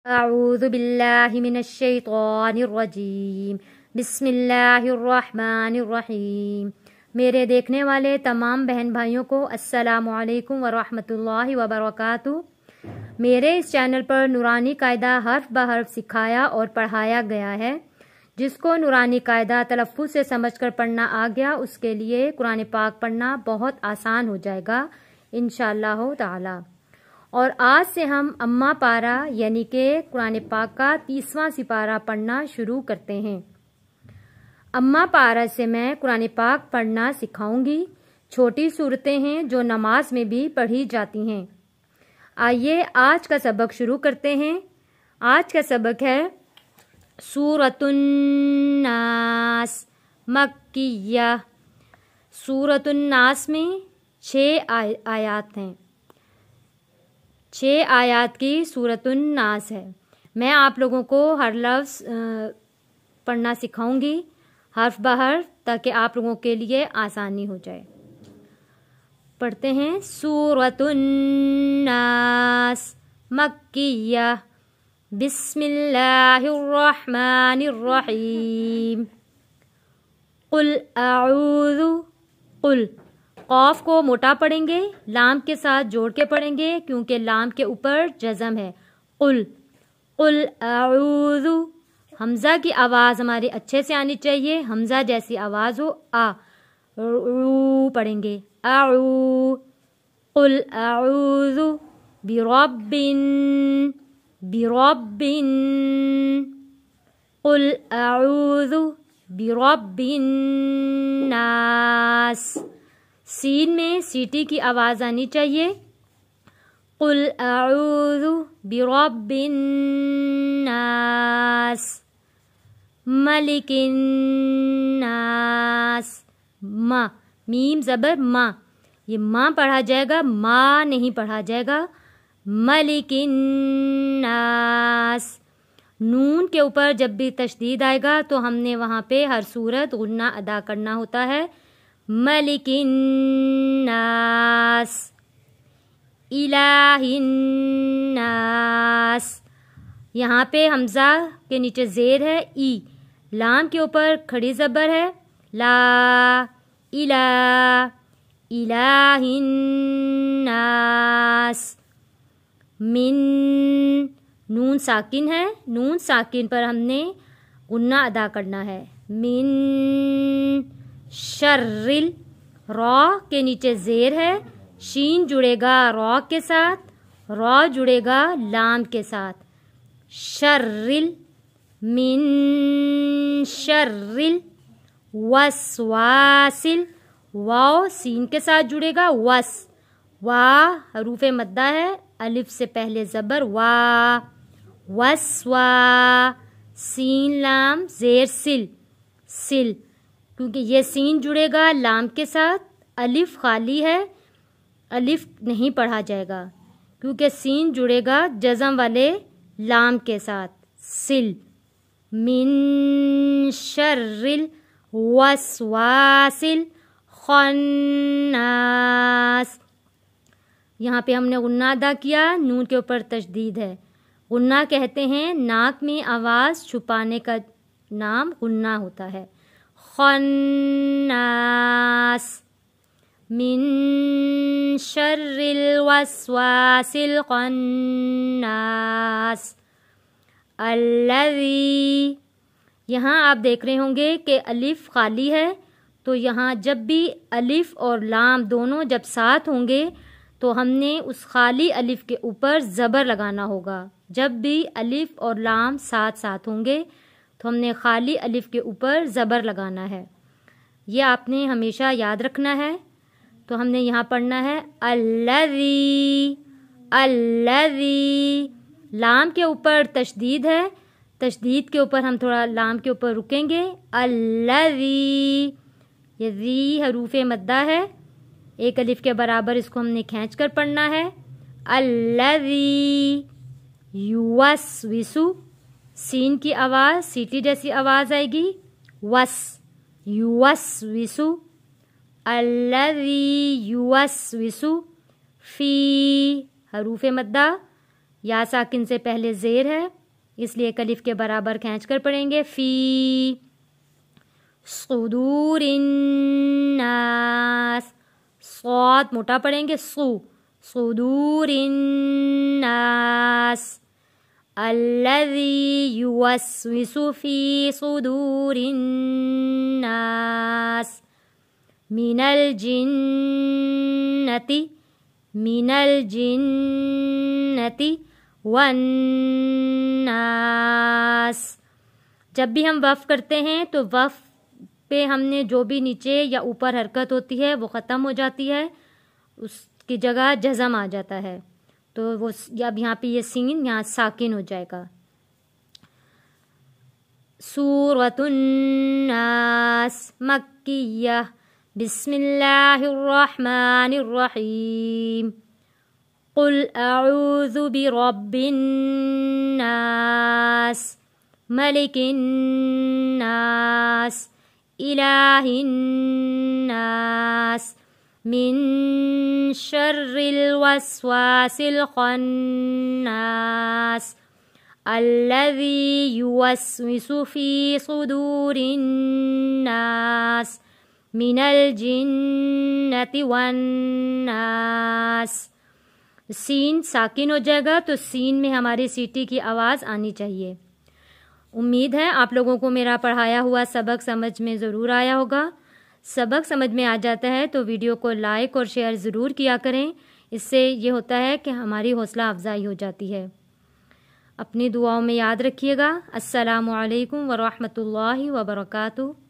अऊज़ु बिल्लाहि मिनश्शैतानिर्रजीम बिस्मिल्लाहिर्रहमानिर्रहीम। मेरे देखने वाले तमाम बहन भाइयों को अस्सलामु अलैकुम वरहमतुल्लाहि वबरकातुहू। मेरे इस चैनल पर नूरानी कायदा हर्फ ब हर्फ सिखाया और पढ़ाया गया है। जिसको नूरानी कायदा तलफ़्फ़ुज़ से समझकर पढ़ना आ गया उसके लिए कुरान पाक पढ़ना बहुत आसान हो जाएगा इंशाअल्लाह ताला। और आज से हम अम्मा पारा यानी कि कुरान पाक का 30वां सिपारा पढ़ना शुरू करते हैं। अम्मा पारा से मैं कुरान पाक पढ़ना सिखाऊंगी। छोटी सूरतें हैं जो नमाज में भी पढ़ी जाती हैं। आइए आज का सबक शुरू करते हैं। आज का सबक है सूरतुन नास मक्किया। सूरतुन नास में 6 आयात हैं। 6 आयात की सूरतुन नास है। मैं आप लोगों को हर लफ्ज़ पढ़ना सिखाऊंगी हर्फ ब हर्फ ताकि आप लोगों के लिए आसानी हो जाए। पढ़ते हैं सूरतुन नास मक्किया बिस्मिल्लाहिर्रहमानिर्रहीम। कुल अऊज़ु कुल कौफ को मोटा पढ़ेंगे, लाम के साथ जोड़ के पढ़ेंगे क्योंकि लाम के ऊपर जज़म है। कुल कुल अऊज़ु। हमज़ा की आवाज़ हमारी अच्छे से आनी चाहिए। हमज़ा जैसी आवाज़ हो। आ ऊ पढ़ेंगे आऊ। कुल अऊज़ु बिरब्बिन बिरब्बिन। कुल अऊज़ु बिरब्बिन नास। सीन में सीटी की आवाज़ आनी चाहिए। कुल अऊज़ु बिरब्बिन नास मलिकिन नास। मा मीम ज़बर मा, ये माँ पढ़ा जाएगा, माँ नहीं पढ़ा जाएगा। मलिकिन नास। नून के ऊपर जब भी तशदीद आएगा तो हमने वहाँ पे हर सूरत गुन्ना अदा करना होता है। मलिकिन नास इलाहिन नास। यहाँ पे हमज़ा के नीचे ज़ेर है ई। लाम के ऊपर खड़ी ज़बर है। ला इला इलाहिन नास। मिन नून साकिन है। नून साकिन पर हमने गुन्ना अदा करना है। मिन शर्रिल रॉ के नीचे ज़ेर है। शीन जुड़ेगा रॉ के साथ, रॉ जुड़ेगा लाम के साथ। शर्रिल मिन शर्रिल वसवासिल। वाव सीन के साथ जुड़ेगा वस। वा हरूफे मद्दा है, अलिफ से पहले ज़बर वा। वसवा सीन लाम ज़ेर सिल सिल क्योंकि ये सीन जुड़ेगा लाम के साथ। अलिफ खाली है, अलिफ नहीं पढ़ा जाएगा क्योंकि सीन जुड़ेगा जज़म वाले लाम के साथ। सिल मिन शर्रिल वसवासिल खन्नास। यहाँ पे हमने गुन्ना अदा किया। नून के ऊपर तशदीद है। गुन्ना कहते हैं नाक में आवाज़ छुपाने का नाम गुन्ना होता है। खन्नास मिन शर्रिल वसवासिल खन्नास अल्लज़ी। यहाँ आप देख रहे होंगे कि अलिफ खाली है, तो यहाँ जब भी अलिफ और लाम दोनों जब साथ होंगे तो हमने उस खाली अलिफ के ऊपर ज़बर लगाना होगा। जब भी अलिफ और लाम साथ साथ होंगे तो हमने खाली अलिफ के ऊपर ज़बर लगाना है। ये आपने हमेशा याद रखना है। तो हमने यहाँ पढ़ना है अल्लज़ी अल्लज़ी। लाम के ऊपर तशदीद है, तशदीद के ऊपर हम थोड़ा लाम के ऊपर रुकेंगे। अल्लज़ी ये ज़ी हरूफे मद्दा है, एक अलिफ के बराबर इसको हमने खींच कर पढ़ना है। अल्लज़ी युवस्विसु सीन की आवाज़ सीटी जैसी आवाज़ आएगी। वस युवस्विसु अल्लज़ी युवस्विसु फ़ी हरूफ़े मद्दा یا ساکن سے پہلے زیر ہے اس لیے الف کے برابر کھینچ کر پڑھیں گے فی صدور الناس، صاد موٹا پڑھیں گے صدور الناس، الذی یوسوس فی صدور الناس من الجنتی والناس۔ جب بھی ہم وقف کرتے ہیں تو وقف پہ ہم نے جو بھی نیچے یا اوپر حرکت ہوتی ہے وہ ختم ہو جاتی ہے، اس کی جگہ جزم آ جاتا ہے، تو وہ اب یہاں پہ یہ سین یہاں ساکن ہو جائے گا۔ سورۃ الناس مکیہ، بسم اللہ الرحمن الرحیم، قل اعوذ برب الناس ملک الناس الہ الناس من شر الوسواس الخناس الذی یوسوس فی صدور الناس من الجنۃ والناس۔ سین ساکن ہو جائے گا تو سین میں ہماری سیٹی کی آواز آنی چاہیے۔ امید ہے آپ لوگوں کو میرا پڑھایا ہوا سبق سمجھ میں ضرور آیا ہوگا۔ سبق سمجھ میں آ جاتا ہے تو ویڈیو کو لائک اور شیئر ضرور کیا کریں، اس سے یہ ہوتا ہے کہ ہماری حوصلہ افزائی ہو جاتی ہے۔ اپنی دعاؤں میں یاد رکھیے گا۔ السلام علیکم ورحمۃ اللہ وبرکاتہ۔